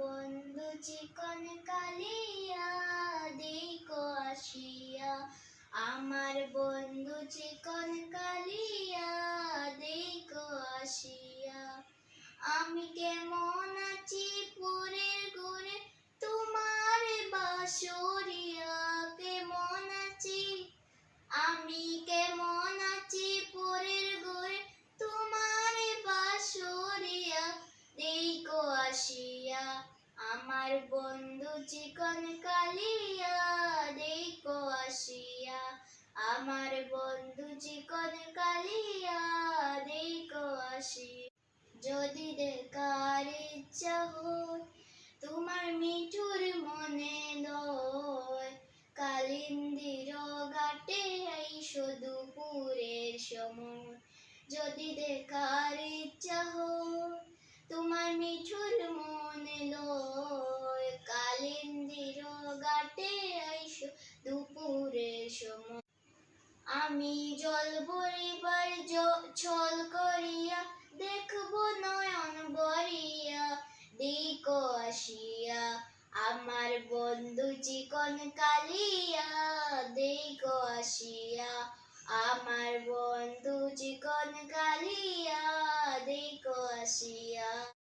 বন্ধু চিকন কালিয়া দেখো আসিয়া, আমার বন্ধু চিকন কালিয়া দেখো আসিয়া। আমি কেমন আছি পুরের ঘুরে তোমার বাসরিয়া, কেমন আছি আমি কেমন আছি পুরের ঘুরে তোমার বাসরিয়া দেখো আসিয়া, আমার বন্ধু চিকন কালিয়া দেখো আসিয়া, আমার বন্ধু চিকন কালিয়া দেখো আসিয়া। যদি দেখার ইচ্ছা হয় তোমার মিঠুর মনে লয়, কালিন্দির ঘাটে আইসো দুপুরের সময়। যদি দেখার ইচ্ছা হয় তোমার মিঠুর মনে লয়, কালিন্দির ঘাটে আইসো দুপুরের সময়। আমি জল ভরিবার ছল করিয়া দেখবো নয়ন ভরিয়া দেখো আসিয়া, আমার বন্ধু চিকন কালিয়া দেখো আসিয়া, আমার বন্ধু চিকন কালিয়া দেখো আসিয়া।